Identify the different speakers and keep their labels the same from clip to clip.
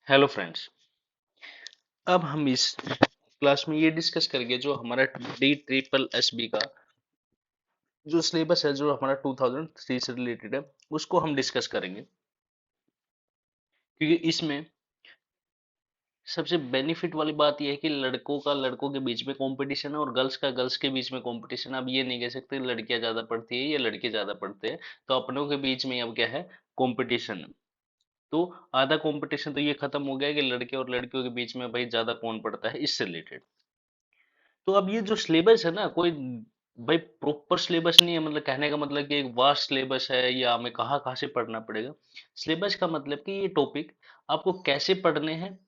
Speaker 1: Hello friends. अब हम इस क्लास में ये डिस्कस करेंगे जो हमारा D SSS का जो सिलेबस है, जो हमारा 2003 से रिलेटेड है, उसको हम डिस्कस करेंगे। क्योंकि इसमें सबसे बेनिफिट वाली बात यह है कि लड़कों का लड़कों के बीच में कंपटीशन है और गर्ल्स का गर्ल्स के बीच में कंपटीशन। अब ये नहीं कह सकते लड़कियां ज्यादा पढ़ती है या लड़के ज्यादा पढ़ते हैं, तो अपनों के बीच में अब क्या है, कंपटीशन। तो आधा कंपटीशन तो ये खत्म हो गया कि लड़के और लड़कियों के बीच में भाई ज्यादा कौन पढ़ता है, इससे रिलेटेड। तो अब ये जो सिलेबस है ना, कोई भाई प्रॉपर सिलेबस नहीं है। मतलब कहने का मतलब कि एक वास्ट सिलेबस है या हमें कहाँ कहाँ से पढ़ना पड़ेगा। सिलेबस का मतलब कि ये टॉपिक आपको कैसे पढ़ने हैं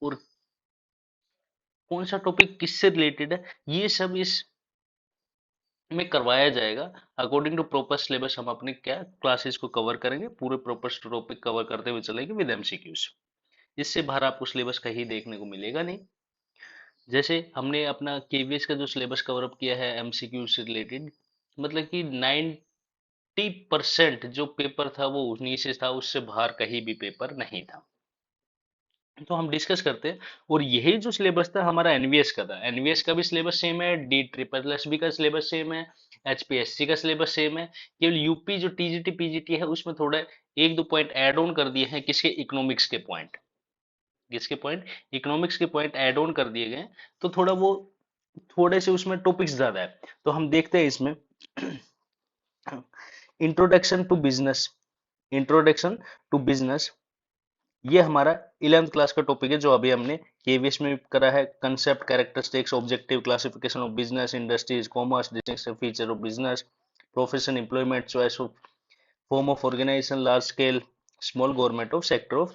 Speaker 1: और कौन सा टॉपिक किससे रिलेटेड है, ये सब इस में करवाया जाएगा। अकॉर्डिंग टू प्रॉपर सिलेबस हम अपने क्या क्लासेस को कवर करेंगे, पूरे प्रॉपर टॉपिक कवर करते हुए चलेंगे विद एमसीक्यूज। इससे बाहर आपको सिलेबस कहीं देखने को मिलेगा नहीं। जैसे हमने अपना केवीएस का जो सिलेबस कवर अप किया है एमसीक्यू से रिलेटेड, मतलब कि 90% जो पेपर था वो उन्हीं से था, उससे बाहर कहीं भी पेपर नहीं था। तो हम डिस्कस करते हैं। और यही जो सिलेबस था हमारा एनवीएस का था, एनवीएस का भी सिलेबस सेम है, DSSS का सिलेबस सेम है, एचपीएससी का सिलेबस सेम है। केवल यूपी जो टीजीटी पीजीटी है उसमें थोड़ा एक दो पॉइंट ऐड ऑन कर दिए हैं। किसके? इकोनॉमिक्स के पॉइंट। किसके पॉइंट? इकोनॉमिक्स के पॉइंट ऐड ऑन कर दिए गए। तो थोड़ा वो थोड़े से उसमें टॉपिक्स ज्यादा है। तो हम देखते हैं इसमें introduction to business. Introduction to business ये हमारा 11th क्लास का टॉपिक है, जो अभी हमने केवीएस में करा है। Concept, characteristics, objective, classification of business, industries, commerce, distinctive feature of business, profession, employment, choice of form of organisation, large scale, small government of sector of,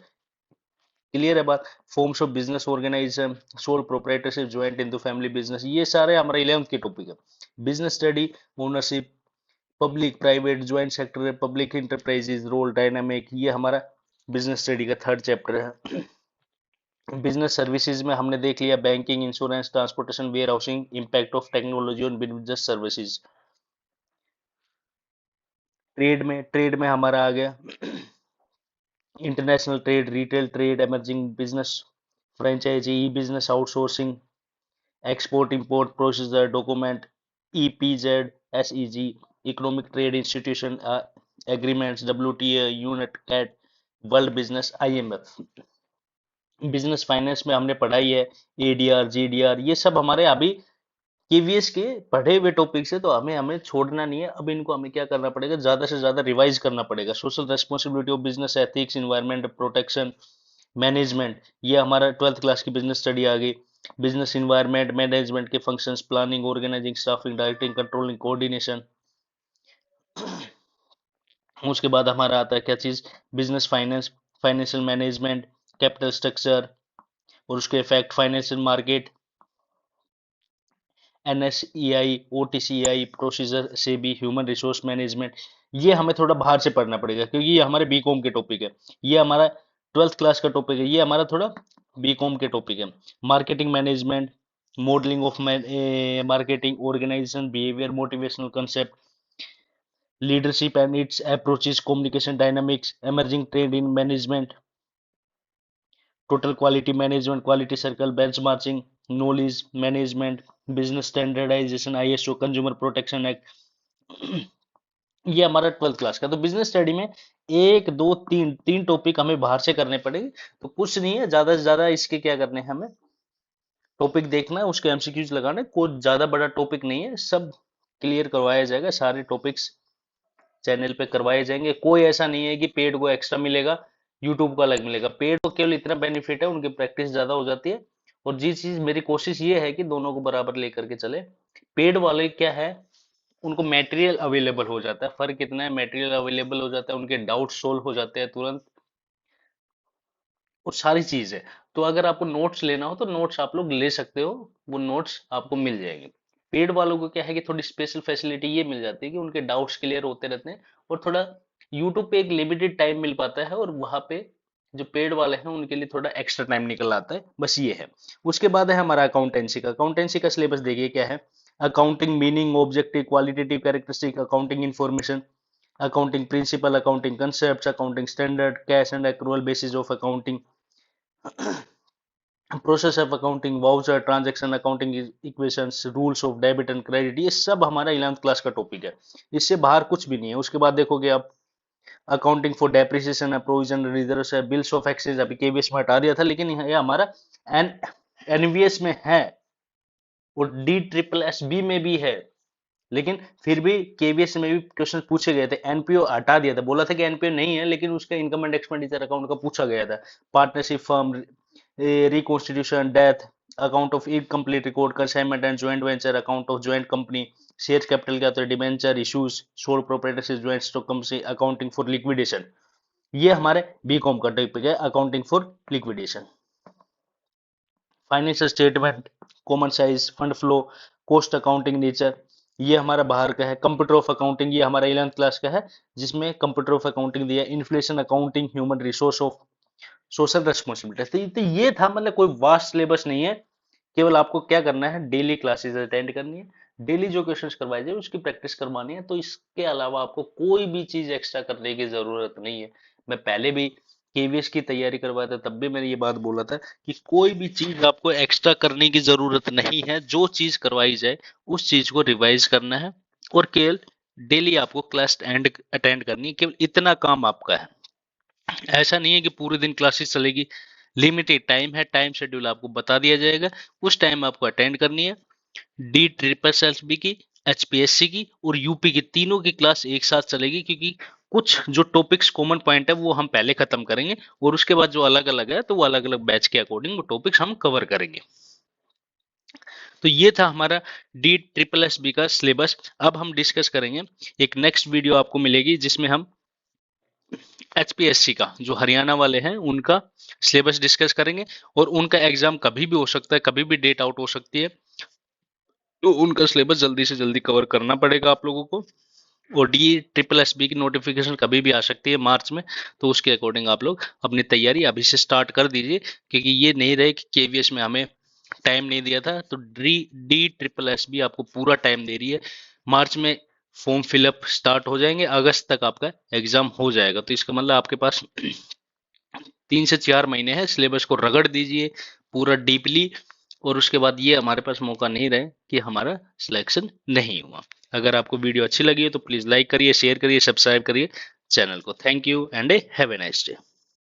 Speaker 1: clear है बात, forms of business organisation, sole proprietorship, joint Hindu family business, ये सारे हमारे 11th के topic है। Business study, ownership, public private joint sector, public enterprises, role dynamic, ये हमारा business study का थर्ड चैप्टर है। बिजनेस सर्विसेज में हमने देख लिया banking, insurance, transportation, warehousing, impact of technology on business services. Trade में हमारा आ गया international trade, retail trade, emerging business, franchisee, e business outsourcing, export import procedure document, EPZ, SEG, economic trade institution agreements, WTA, unit cat, world business, IMF। Business finance में हमने पढ़ाई है ADR, GDR, ये सब हमारे अभी केवीएस के पढ़े हुए टॉपिक्स है। तो हमें हमें छोड़ना नहीं है। अब इनको हमें क्या करना पड़ेगा, ज्यादा से ज्यादा रिवाइज करना पड़ेगा। Social responsibility of business, ethics, environment protection, management, ये हमारा 12th क्लास की बिजनेस स्टडी आ गई। बिजनेस इन्वायरमेंट मैनेजमेंट के functions, planning, organising, staffing, directing, controlling, coordination. उसके बाद हमारा आता है क्या चीज, business finance, financial management, capital structure और उसके effect, financial market, NSEI, OTCI procedure से भी, ह्यूमन रिसोर्स मैनेजमेंट। ये हमें थोड़ा बाहर से पढ़ना पड़ेगा क्योंकि ये हमारे बीकॉम के टॉपिक है। ये हमारा 12th क्लास का टॉपिक है, ये हमारा थोड़ा बीकॉम के टॉपिक है। Marketing management, modelling of marketing, organisation behaviour, motivational concept, leadership and its approaches, communication dynamics, emerging trend in management, total quality management, quality circle, benchmarking, knowledge management, business standardisation, ISO, consumer protection act. ये हमारा 12th class का। तो business study में एक दो तीन तीन topic हमें बाहर से करने पड़ेंगे। तो कुछ नहीं है, ज्यादा से ज्यादा इसके क्या करने हैं, हमें टॉपिक देखना है, उसके MCQs लगाने, कोई ज्यादा बड़ा टॉपिक नहीं है, सब क्लियर करवाया जाएगा। सारे टॉपिक्स चैनल पे करवाए जाएंगे। कोई ऐसा नहीं है कि पेड को एक्स्ट्रा मिलेगा, यूट्यूब को अलग मिलेगा। पेड को केवल इतना बेनिफिट है, उनकी प्रैक्टिस ज्यादा हो जाती है। और जी चीज मेरी कोशिश ये है कि दोनों को बराबर लेकर के चले। पेड वाले क्या है, उनको मटेरियल अवेलेबल हो जाता है। फर्क कितना है, मटेरियल अवेलेबल हो जाता है, उनके डाउट सोल्व हो जाते हैं तुरंत, और सारी चीज है। तो अगर आपको नोट्स लेना हो तो नोट्स आप लोग ले सकते हो, वो नोट्स आपको मिल जाएंगे। पेड वालों को क्या है कि थोड़ी स्पेशल फैसिलिटी ये मिल जाती है कि उनके डाउट्स क्लियर होते रहते हैं, और थोड़ा यूट्यूब पे एक लिमिटेड टाइम मिल पाता है, और वहां पे जो पेड वाले हैं उनके लिए थोड़ा एक्स्ट्रा टाइम निकल आता है, बस ये है। उसके बाद है हमारा अकाउंटेंसी का। अकाउंटेंसी का सिलेबस देखिए क्या है, accounting meaning, objective, qualitative characteristic, accounting information, accounting principle, accounting concepts, accounting standard, cash and accrual basis of accounting, process of accounting, voucher, transaction accounting, equations, rules of debit and credit, ये सब हमारा 11th class का topic है। इससे बाहर कुछ भी नहीं है। उसके बाद देखोगे आप अकाउंटिंग फॉर डेप्रिसिएशन है, प्रोविजन, रिजर्व है, बिल्स ऑफ एक्सचेंज अभी केवीएस में हटा दिया था, लेकिन ये हमारा एन एनवीएस में है और डी ट्रिपल एस बी में भी है, लेकिन फिर भी केवीएस में भी क्वेश्चन पूछे गए थे। एनपीओ हटा दिया था, बोला था कि एनपीओ नहीं है, लेकिन उसका इनकम एंड एक्सपेंडिचर अकाउंट का पूछा गया था। Partnership firm, reconstitution, death, account of incomplete record, consignment and joint venture, account of joint company, share capital क्या होता है, debenture issues, soul proprietorship, joint stock company, accounting for liquidation. ये हमारे BCom का टॉपिक है, accounting for liquidation. Financial statement, common size, fund flow, cost accounting nature, ये हमारा बाहर का है। कंप्यूटर ऑफ अकाउंटिंग, ये हमारा 11th क्लास का है, जिसमें कंप्यूटर ऑफ अकाउंटिंग दिया। Inflation accounting, human resource of social responsibility. तो ये था, मतलब कोई वास्ट सिलेबस नहीं है। केवल आपको क्या करना है, डेली क्लासेस अटेंड करनी है, डेली जो क्वेश्चंस करवाए जाए उसकी प्रैक्टिस करवानी है। तो इसके अलावा आपको कोई भी चीज एक्स्ट्रा करने की जरूरत नहीं है। मैं पहले भी केवीएस की तैयारी करवाया था, तब भी मैंने ये बात बोला था कि कोई भी चीज आपको एक्स्ट्रा करने की जरूरत नहीं है। जो चीज करवाई जाए उस चीज को रिवाइज करना है और केवल डेली आपको क्लास अटेंड करनी है। केवल इतना काम आपका है। ऐसा नहीं है कि पूरे दिन क्लासेस चलेगी, लिमिटेड टाइम है, टाइम शेड्यूल आपको बता दिया जाएगा, उस टाइम आपको अटेंड करनी है। डी ट्रिपल एस बी की, एचपीएससी की और यूपी की, तीनों की क्लास एक साथ चलेगी, क्योंकि कुछ जो टॉपिक्स कॉमन पॉइंट है वो हम पहले खत्म करेंगे और उसके बाद जो अलग अलग है तो वो अलग अलग बैच के अकॉर्डिंग वो टॉपिक्स हम कवर करेंगे। तो ये था हमारा डी ट्रिपल एस बी का सिलेबस। अब हम डिस्कस करेंगे, एक नेक्स्ट वीडियो आपको मिलेगी जिसमें हम एचपीएससी का, जो हरियाणा वाले हैं, उनका सिलेबस डिस्कस करेंगे। और उनका एग्जाम कभी भी हो सकता है, कभी भी डेट आउट हो सकती है, तो उनका सिलेबस जल्दी से जल्दी कवर करना पड़ेगा आप लोगों को। और डी ट्रिपल एस बी की नोटिफिकेशन कभी भी आ सकती है मार्च में, तो उसके अकॉर्डिंग आप लोग अपनी तैयारी अभी से स्टार्ट कर दीजिए, क्योंकि ये नहीं रहे कि केवीएस में हमें टाइम नहीं दिया था, तो डी ट्रिपल एस बी आपको पूरा टाइम दे रही है। मार्च में फॉर्म फिलअप स्टार्ट हो जाएंगे, अगस्त तक आपका एग्जाम हो जाएगा, तो इसका मतलब आपके पास 3 से 4 महीने हैं। सिलेबस को रगड़ दीजिए पूरा डीपली, और उसके बाद ये हमारे पास मौका नहीं रहे कि हमारा सिलेक्शन नहीं हुआ। अगर आपको वीडियो अच्छी लगी है तो प्लीज लाइक करिए, शेयर करिए, सब्सक्राइब करिए चैनल को। Thank you and have a nice day.